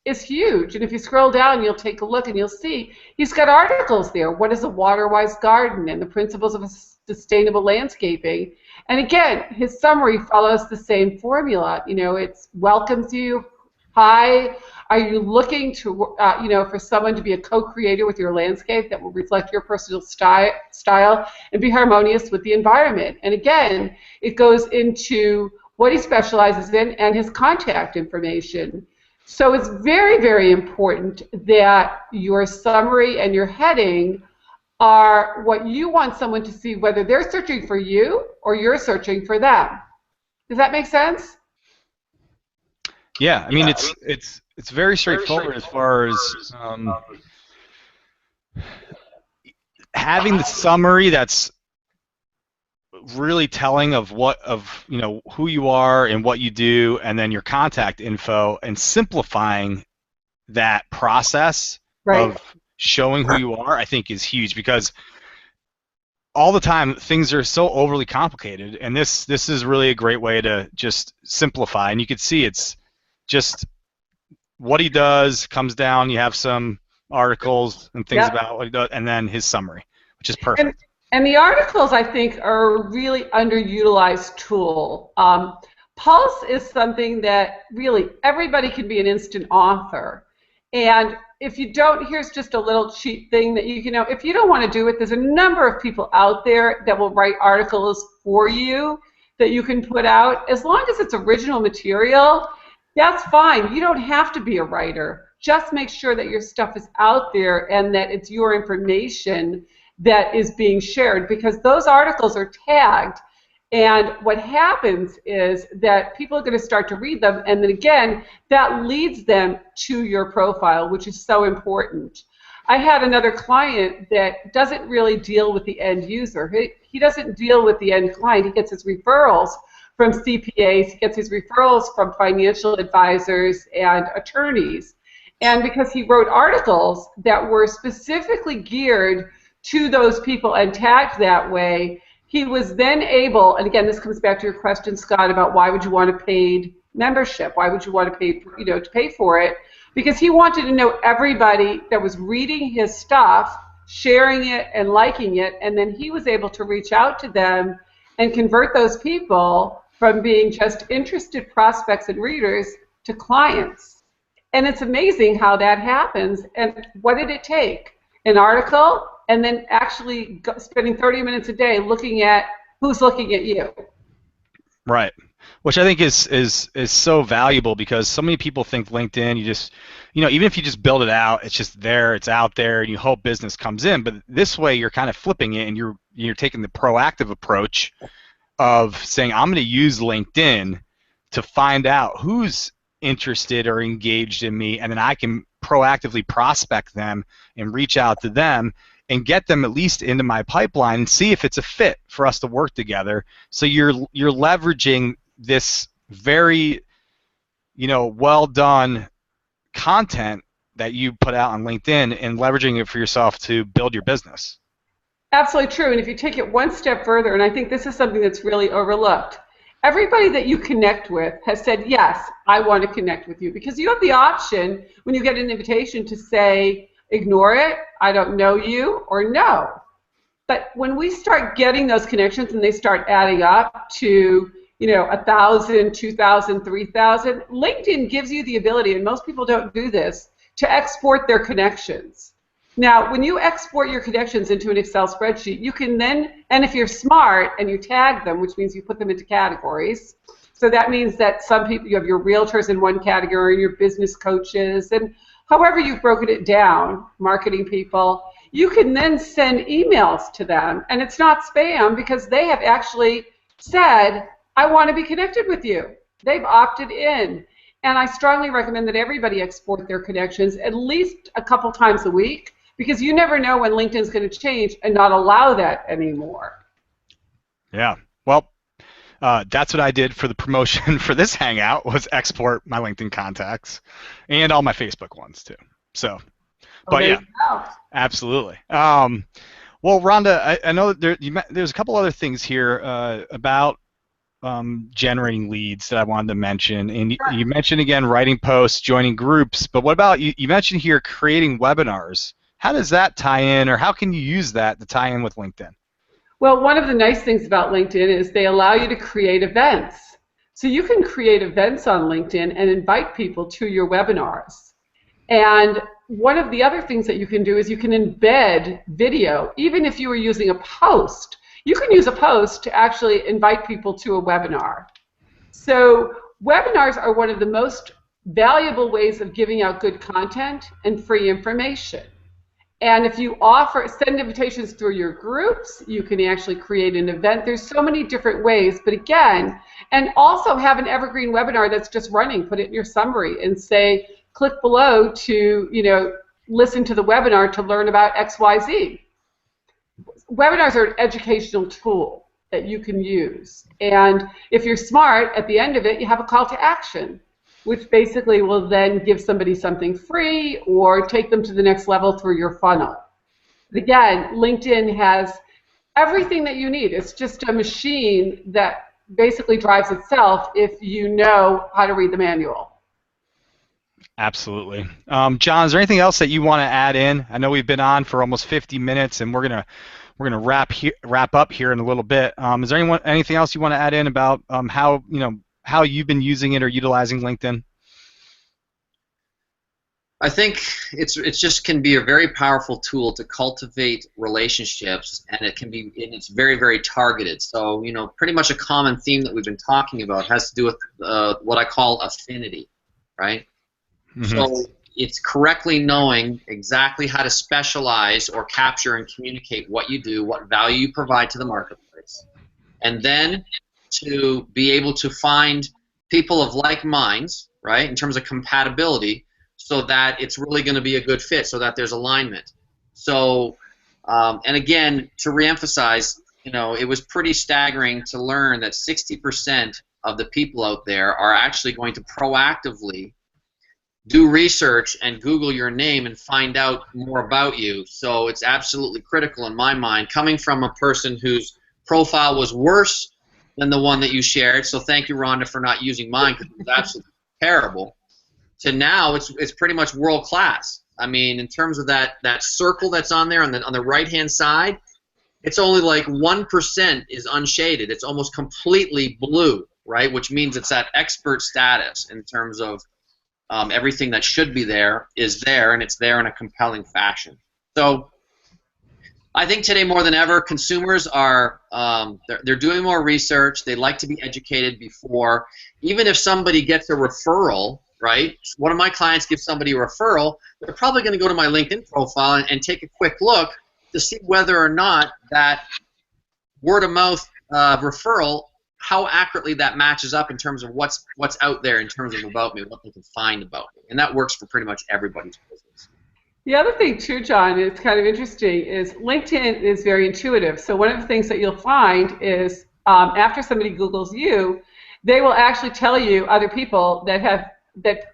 S2: is huge. And if you scroll down, you'll take a look and you'll see he's got articles there. What is a water-wise garden, and the principles of sustainable landscaping? And again, his summary follows the same formula. It welcomes you. Hi, are you looking to, for someone to be a co-creator with your landscape that will reflect your personal style and be harmonious with the environment? And again, it goes into what he specializes in and his contact information. So it's very, very important that your summary and your heading are what you want someone to see, whether they're searching for you or you're searching for them. Does that make sense?
S1: Yeah, I mean, it's very straightforward as far as having the summary that's really telling of who you are and what you do, and then your contact info, and simplifying that process of showing who you are, I think is huge, because all the time things are so overly complicated, and this is really a great way to just simplify. And you can see it's just what he does comes down. You have some articles and things about what he does, and then his summary, which is perfect.
S2: And the articles, I think, are a really underutilized tool. Pulse is something that really everybody can be an instant author. And if you don't, here's just a little cheat thing that you can know. If you don't want to do it, there's a number of people out there that will write articles for you that you can put out. As long as it's original material, that's fine. You don't have to be a writer. Just make sure that your stuff is out there and that it's your information that is being shared, because those articles are tagged. And what happens is that people are going to start to read them, and then again, that leads them to your profile, which is so important. I had another client that doesn't really deal with the end user. He doesn't deal with the end client. He gets his referrals from CPAs, he gets his referrals from financial advisors and attorneys. And because he wrote articles that were specifically geared to those people and tagged that way, he was then able, and again, this comes back to your question, Scott, about why would you want a paid membership? Why would you want to pay, to pay for it? Because he wanted to know everybody that was reading his stuff, sharing it and liking it, and then he was able to reach out to them and convert those people from being just interested prospects and readers to clients. And it's amazing how that happens. And what did it take? An article, and then actually spending 30 minutes a day looking at who's looking at you.
S1: Right. Which I think is so valuable because so many people think LinkedIn, you just, even if you just build it out, it's just there, it's out there, and you hope business comes in. But this way, you're kind of flipping it, and you're taking the proactive approach of saying, I'm going to use LinkedIn to find out who's interested or engaged in me, and then I can proactively prospect them and reach out to them and get them at least into my pipeline and see if it's a fit for us to work together. So you're leveraging this very, well done content that you put out on LinkedIn and leveraging it for yourself to build your business.
S2: Absolutely true. And if you take it one step further, and I think this is something that's really overlooked, everybody that you connect with has said, yes, I want to connect with you, because you have the option when you get an invitation to say, ignore it, I don't know you, or no. But when we start getting those connections and they start adding up to 1,000, 2,000, 3,000, LinkedIn gives you the ability, and most people don't do this, to export their connections. Now, when you export your connections into an Excel spreadsheet, you can then, and if you're smart and you tag them, which means you put them into categories, so that means that some people, you have your realtors in one category, your business coaches, and however you've broken it down, marketing people, you can then send emails to them, and it's not spam because they have actually said, I want to be connected with you. They've opted in. And I strongly recommend that everybody export their connections at least a couple times a week, because you never know when LinkedIn's going to change and not allow that anymore.
S1: Yeah. Well, that's what I did for the promotion for this hangout, was export my LinkedIn contacts and all my Facebook ones too. So, but yeah, absolutely. Well, Rhonda, I know there's a couple other things here about generating leads that I wanted to mention. And you mentioned, again, writing posts, joining groups, but what about, you mentioned here creating webinars. How does that tie in, or how can you use that to tie in with LinkedIn?
S2: Well, one of the nice things about LinkedIn is they allow you to create events. So you can create events on LinkedIn and invite people to your webinars. And one of the other things that you can do is you can embed video. Even if you were using a post, you can use a post to actually invite people to a webinar. So webinars are one of the most valuable ways of giving out good content and free information. And if you send invitations through your groups, you can actually create an event. There's so many different ways, but again, and also have an evergreen webinar that's just running. Put it in your summary and say, click below to, listen to the webinar to learn about XYZ. Webinars are an educational tool that you can use. And if you're smart, at the end of it, you have a call to action, which basically will then give somebody something free or take them to the next level through your funnel. But again, LinkedIn has everything that you need. It's just a machine that basically drives itself if you know how to read the manual.
S1: Absolutely. John, is there anything else that you want to add in? I know we've been on for almost 50 minutes, and we're gonna wrap up here in a little bit. Is there anything else you want to add in about how you've been using it or utilizing LinkedIn?
S3: I think it's just can be a very powerful tool to cultivate relationships, and it's very, very targeted. So pretty much a common theme that we've been talking about has to do with what I call affinity, right? Mm-hmm. So it's correctly knowing exactly how to specialize or capture and communicate what you do, what value you provide to the marketplace, and then to be able to find people of like minds, right, in terms of compatibility, so that it's really going to be a good fit, so that there's alignment. So, and again, to reemphasize, it was pretty staggering to learn that 60% of the people out there are actually going to proactively do research and Google your name and find out more about you. So it's absolutely critical in my mind, coming from a person whose profile was worse than the one that you shared. So thank you, Rhonda, for not using mine, because it was absolutely terrible. To now, it's pretty much world class. I mean, in terms of that circle that's on there on the right hand side, it's only like 1% is unshaded. It's almost completely blue, right? Which means it's that expert status in terms of everything that should be there is there, and it's there in a compelling fashion. So I think today more than ever, consumers are they're doing more research. They like to be educated before, even if somebody gets a referral. Right? One of my clients gives somebody a referral. They're probably going to go to my LinkedIn profile and take a quick look to see whether or not that word of mouth referral, how accurately that matches up in terms of what's out there in terms of about me, what they can find about me, and that works for pretty much everybody's business.
S2: The other thing too, John, is kind of interesting is LinkedIn is very intuitive. So one of the things that you'll find is after somebody Googles you, they will actually tell you other people that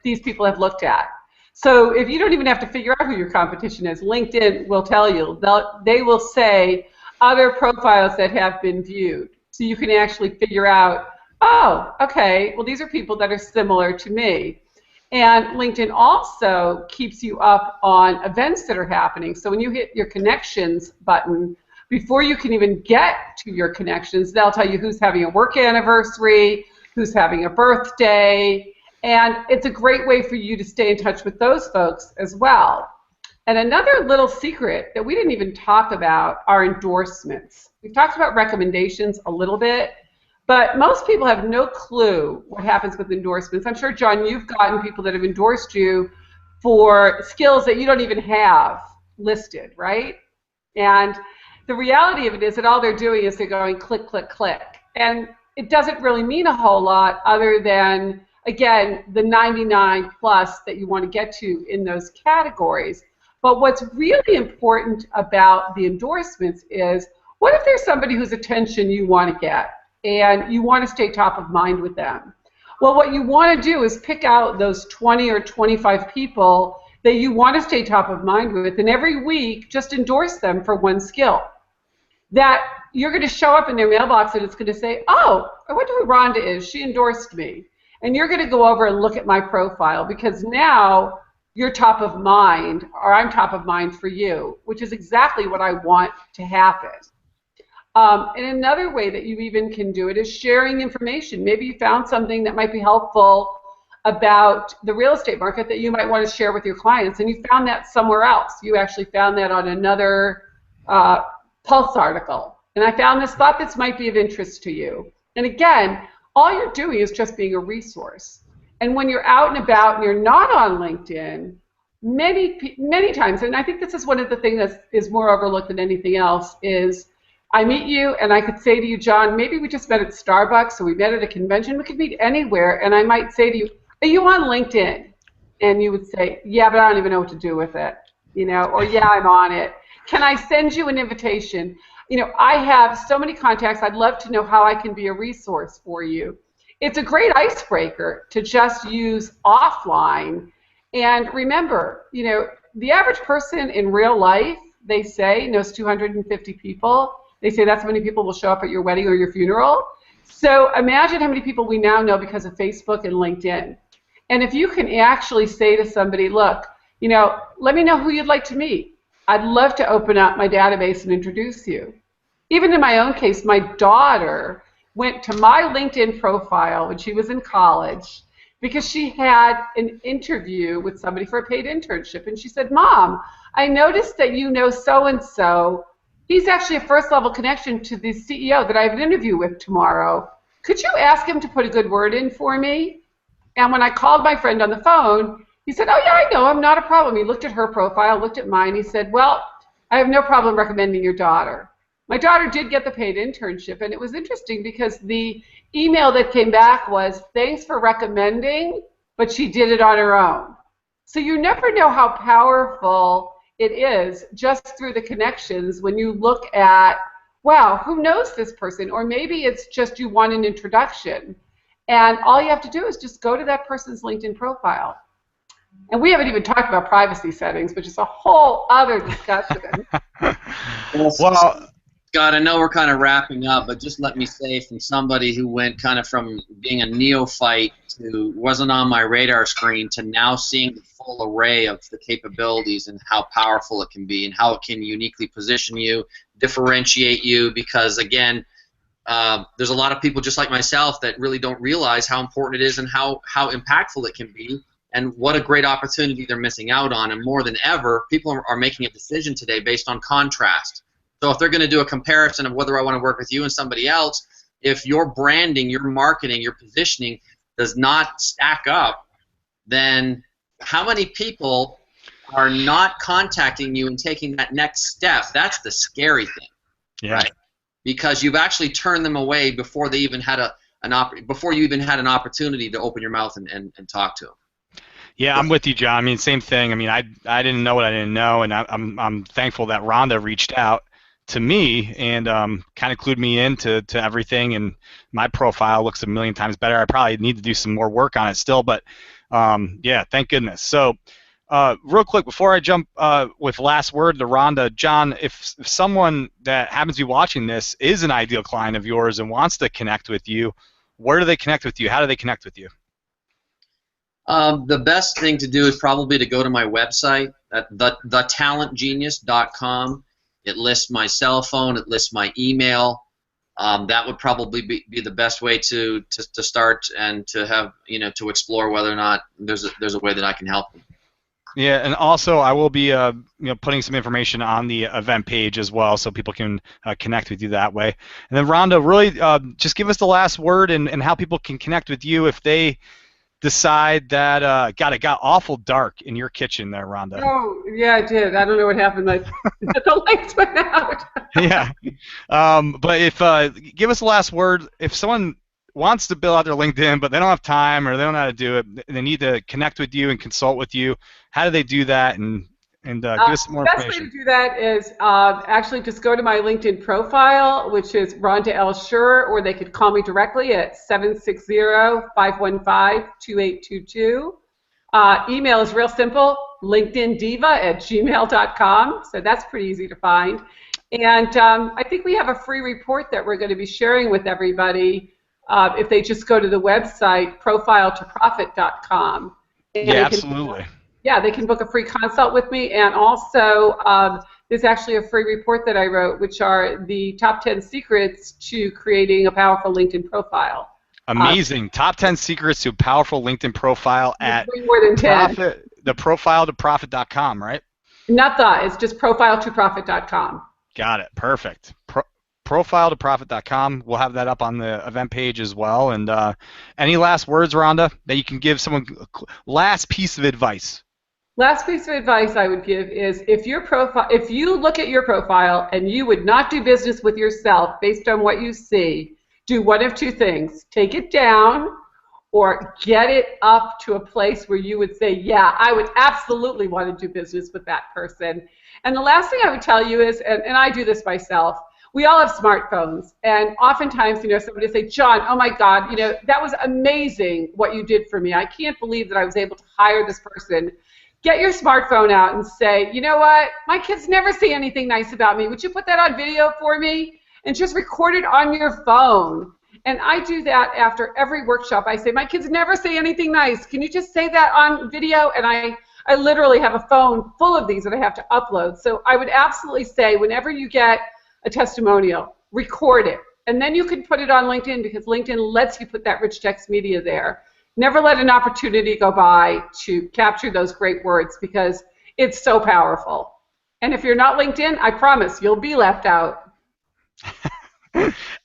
S2: these people have looked at. So if you don't even have to figure out who your competition is, LinkedIn will tell you. They will say other profiles that have been viewed. So you can actually figure out, oh, okay, well these are people that are similar to me. And LinkedIn also keeps you up on events that are happening. So when you hit your connections button, before you can even get to your connections, they'll tell you who's having a work anniversary, who's having a birthday, and it's a great way for you to stay in touch with those folks as well. And another little secret that we didn't even talk about are endorsements. We've talked about recommendations a little bit, but most people have no clue what happens with endorsements. I'm sure, John, you've gotten people that have endorsed you for skills that you don't even have listed, right? And the reality of it is that all they're doing is they're going click, click, click. And it doesn't really mean a whole lot other than, again, the 99 plus that you want to get to in those categories. But what's really important about the endorsements is, what if there's somebody whose attention you want to get and you want to stay top of mind with them? Well, what you want to do is pick out those 20 or 25 people that you want to stay top of mind with, and every week just endorse them for one skill. That you're going to show up in their mailbox and it's going to say, oh, I wonder who Rhonda is. She endorsed me. And you're going to go over and look at my profile because now you're top of mind, or I'm top of mind for you, which is exactly what I want to happen. And another way that you even can do it is sharing information. Maybe you found something that might be helpful about the real estate market that you might want to share with your clients, and you found that somewhere else. You actually found that on another Pulse article. And I found this, thought this might be of interest to you. And again, all you're doing is just being a resource. And when you're out and about and you're not on LinkedIn, many times, and I think this is one of the things that is more overlooked than anything else, is I meet you and I could say to you, John, maybe we just met at Starbucks or we met at a convention. We could meet anywhere. And I might say to you, are you on LinkedIn? And you would say, yeah, but I don't even know what to do with it. You know, or yeah, I'm on it. Can I send you an invitation? You know, I have so many contacts. I'd love to know how I can be a resource for you. It's a great icebreaker to just use offline. And remember, you know, the average person in real life, they say, knows 250 people. They say that's how many people will show up at your wedding or your funeral. So imagine how many people we now know because of Facebook and LinkedIn. And if you can actually say to somebody, look, you know, let me know who you'd like to meet. I'd love to open up my database and introduce you. Even in my own case, my daughter went to my LinkedIn profile when she was in college because she had an interview with somebody for a paid internship. And she said, Mom, I noticed that you know so-and-so. He's actually a first-level connection to the CEO that I have an interview with tomorrow. Could you ask him to put a good word in for me? And when I called my friend on the phone, he said, oh, yeah, I know him, not a problem. He looked at her profile, looked at mine. He said, well, I have no problem recommending your daughter. My daughter did get the paid internship, and it was interesting because the email that came back was, thanks for recommending, but she did it on her own. So you never know how powerful it is just through the connections when you look at, wow, who knows this person? Or maybe it's just you want an introduction. And all you have to do is just go to that person's LinkedIn profile. And we haven't even talked about privacy settings, which is a whole other discussion.
S3: Well, Scott, I know we're kind of wrapping up, but just let me say, from somebody who went kind of from being a neophyte to wasn't on my radar screen to now seeing the full array of the capabilities and how powerful it can be and how it can uniquely position you, differentiate you, because again, there's a lot of people just like myself that really don't realize how important it is and how impactful it can be, and what a great opportunity they're missing out on. And more than ever, people are making a decision today based on contrast. So if they're going to do a comparison of whether I want to work with you and somebody else, if your branding, your marketing, your positioning does not stack up, then how many people are not contacting you and taking that next step? That's the scary thing.
S1: Yeah.
S3: Right? Because you've actually turned them away before they even had before you even had an opportunity to open your mouth and talk to them.
S1: Yeah, I'm with you, John. I mean, same thing. I mean, I didn't know what I didn't know, and I'm thankful that Rhonda reached out to me and kind of clued me into everything. And my profile looks a million times better. I probably need to do some more work on it still, but yeah, thank goodness. So, real quick before I jump with last word to Rhonda, John, if someone that happens to be watching this is an ideal client of yours and wants to connect with you, where do they connect with you? How do they connect with you?
S3: The best thing to do is probably to go to my website at thetalentgenius.com. It lists my cell phone. It lists my email. That would probably be the best way to start and to have to explore whether or not there's a way that I can help them.
S1: Yeah, and also I will be putting some information on the event page as well, so people can connect with you that way. And then Rhonda, really just give us the last word and how people can connect with you if they decide that God, it got awful dark in your kitchen there, Rhonda.
S2: Oh, yeah, it did. I don't know what happened. The lights went out.
S1: Yeah, but if give us the last word. If someone wants to build out their LinkedIn, but they don't have time or they don't know how to do it, they need to connect with you and consult with you. How do they do that? And give us some more information.
S2: The best way to do that is actually just go to my LinkedIn profile, which is Rhonda L. Sher, or they could call me directly at 760-515-2822. Email is real simple, linkedindiva@gmail.com, so that's pretty easy to find. And I think we have a free report that we're going to be sharing with everybody if they just go to the website, profiletogrofit.com.
S1: Yeah, absolutely.
S2: Yeah, they can book a free consult with me, and also there's actually a free report that I wrote, which are the top 10 secrets to creating a powerful LinkedIn profile.
S1: Amazing. Top 10 secrets to a powerful LinkedIn profile at
S2: more than 10.
S1: the profiletogrofit.com, right?
S2: Not that. It's just profiletogrofit.com.
S1: Got it. Perfect. Profiletogrofit.com. We'll have that up on the event page as well. And any last words, Rhonda, that you can give someone? Last piece of advice.
S2: Last piece of advice I would give is if you look at your profile and you would not do business with yourself based on what you see, do one of two things. Take it down or get it up to a place where you would say, yeah, I would absolutely want to do business with that person. And the last thing I would tell you is, and I do this myself, we all have smartphones, and oftentimes, somebody will say, John, oh my God, that was amazing what you did for me. I can't believe that I was able to hire this person. Get your smartphone out and say, you know what, my kids never say anything nice about me. Would you put that on video for me? And just record it on your phone. And I do that after every workshop. I say, my kids never say anything nice. Can you just say that on video? And I literally have a phone full of these that I have to upload. So I would absolutely say whenever you get a testimonial, record it. And then you can put it on LinkedIn because LinkedIn lets you put that rich text media there. Never let an opportunity go by to capture those great words because it's so powerful. And if you're not LinkedIn, I promise you'll be left out.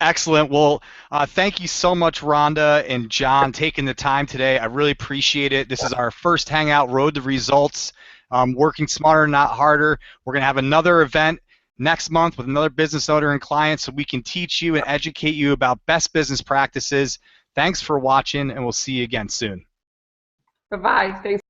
S1: Excellent. Well, thank you so much, Rhonda and John, taking the time today. I really appreciate it. This is our first Hangout Road to Results, working smarter, not harder. We're going to have another event next month with another business owner and client so we can teach you and educate you about best business practices. Thanks for watching, and we'll see you again soon.
S2: Bye-bye. Thanks.